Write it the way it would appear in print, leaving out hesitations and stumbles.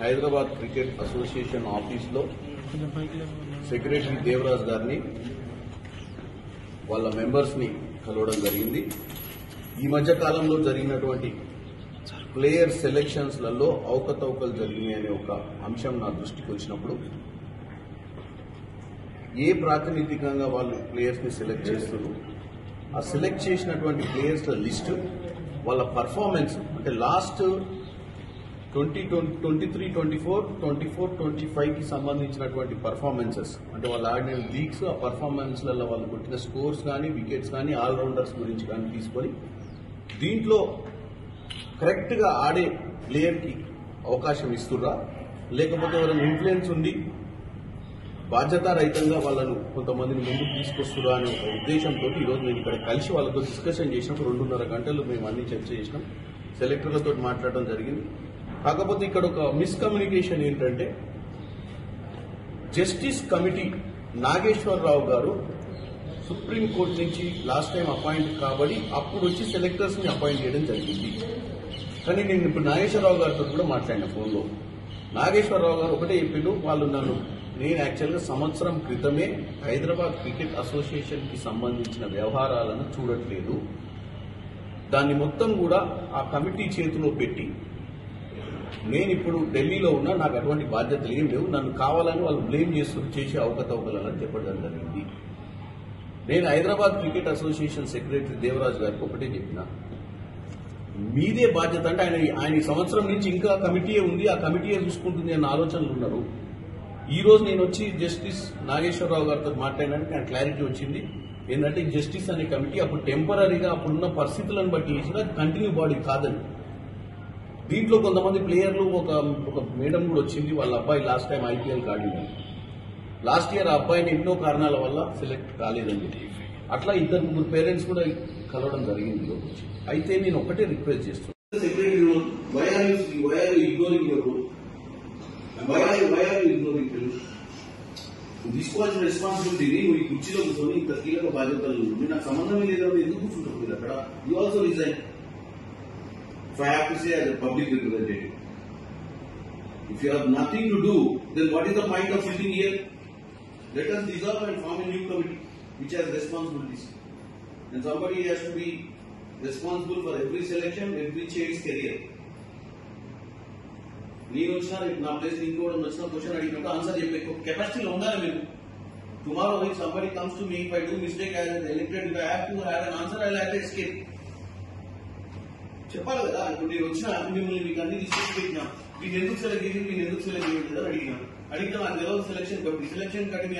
Hyderabad cricket association ఆఫీస్లో secretary Devaraj గారిని వాళ్ళ మెంబర్స్ని కలవడం జరిగింది. ఈ మధ్య కాలంలో జరిగినటువంటి ప్లేయర్ సెలెక్షన్స్లలో అవకతవకలు జరిగినాయి అనే ఒక అంశం నా దృష్టికి వచ్చినప్పుడు ఏ ప్రాతినిధికంగా వాళ్ళు ప్లేయర్స్ ని సెలెక్ట్ చేస్తున్నారు, ఆ సెలెక్ట్ చేసినటువంటి ప్లేయర్స్ లిస్టు, వాళ్ళ పర్ఫార్మెన్స్ అంటే లాస్ట్ 23-24 కి సంబంధించినటువంటి పర్ఫార్మెన్సెస్ అంటే వాళ్ళు ఆడిన లీగ్స్, ఆ పర్ఫార్మెన్స్లలో వాళ్ళు కొట్టిన స్కోర్స్ కానీ వికెట్స్ కానీ ఆల్రౌండర్స్ గురించి కానీ తీసుకొని దీంట్లో కరెక్ట్ గా ఆడే ప్లేయర్ కి అవకాశం ఇస్తుర్రా, లేకపోతే ఎవరైనా ఇన్ఫ్లుయెన్స్ ఉండి బాధ్యతారహితంగా వాళ్ళను కొంతమందిని ముందుకు తీసుకొస్తురా అనే ఒక ఉద్దేశంతో ఈరోజు నేను ఇక్కడ కలిసి వాళ్ళతో డిస్కషన్ చేసినప్పుడు 2.5 గంటలు మేము అన్ని చర్చ చేసినాం, సెలెక్టర్లతో మాట్లాడడం జరిగింది. కాకపోతే ఇక్కడ ఒక మిస్కమ్యూనికేషన్ ఏంటంటే జస్టిస్ కమిటీ నాగేశ్వరరావు గారు సుప్రీంకోర్టు నుంచి లాస్ట్ టైం అపాయింట్ కాబడి అప్పుడు వచ్చి సెలెక్టర్స్ ని అపాయింట్ చేయడం జరిగింది. కానీ నేను ఇప్పుడు నాగేశ్వరరావు గారితో కూడా మాట్లాడిన ఫోన్లో. నాగేశ్వరరావు గారు ఒకటే చెప్పిండు, వాళ్ళు నేను యాక్చువల్గా సంవత్సరం క్రితమే హైదరాబాద్ క్రికెట్ అసోసియేషన్ కి సంబంధించిన వ్యవహారాలను చూడట్లేదు, దాన్ని మొత్తం కూడా ఆ కమిటీ చేతిలో పెట్టి నేను ఇప్పుడు ఢిల్లీలో ఉన్నా, నాకు అటువంటి బాధ్యతలు ఏం లేవు, నన్ను కావాలని వాళ్ళు బ్లేమ్ చేసే అవకతవకలని చెప్పడం జరిగింది. నేను Hyderabad cricket association secretary Devaraj గారికి ఒకటే చెప్పిన, మీదే బాధ్యత అంటే ఆయన ఈ సంవత్సరం నుంచి ఇంకా కమిటీయే ఉంది, ఆ కమిటీయే చూసుకుంటుంది అన్న ఆలోచనలు ఉన్నారు. ఈ రోజు నేను వచ్చి జస్టిస్ నాగేశ్వరరావు గారితో మాట్లాడడానికి నాకు క్లారిటీ వచ్చింది. ఏంటంటే జస్టిస్ అనే కమిటీ అప్పుడు టెంపరీగా అప్పుడున్న పరిస్థితులను బట్టి చేసిన కంటిన్యూ బాడీ కాదని. దీంట్లో కొంతమంది ప్లేయర్లు ఒక మేడం కూడా వచ్చింది, వాళ్ళ అబ్బాయి లాస్ట్ టైం ఐపీఎల్ ఆడింది, లాస్ట్ ఇయర్ ఆ అబ్బాయిని ఎన్నో కారణాల వల్ల సెలెక్ట్ కాలేదని చెప్పి అట్లా 2-3 పేరెంట్స్ కూడా కలవడం జరిగింది. అయితే నేను ఒకటే రిక్వెస్ట్ చేస్తున్నాను, తీసుకోవాల్సిన రెస్పాన్సిబిలిటీని నువ్వు ఈ కుర్చీలో కూర్చొని ఇంత కీలక బాధ్యతలు నాకు సంబంధం లేదని ఎందుకు కూర్చుంటావు మీరు అక్కడ? You also resign. If I have to say as a public representative, if you have nothing to do, then what is the point of sitting here? Let us dissolve and form a new committee which has responsibilities. And somebody has to be responsible for every selection, every child's career. నేను వచ్చినా నా place ఇంకోవడం వచ్చిన question అడిగినప్పుడు answer చెప్పే కెపాసిటీలో ఉండాలి మీరు. Tomorrow if somebody comes to me, if I do mistake as an elected, if I have to have an answer, I will have to escape. చెప్పాలి కదా. ఇప్పుడు నేను వచ్చిన మిమ్మల్ని మీకు అన్ని తీసుకొచ్చి పెట్టినా, మీకు ఎందుకు సెలెక్ట్ చేసి నేను ఎందుకు సెలెక్ట్ చేయలేదు అని అడిగినా నాకు తెలియదు సెలక్షన్ కమిటీ. Selection committee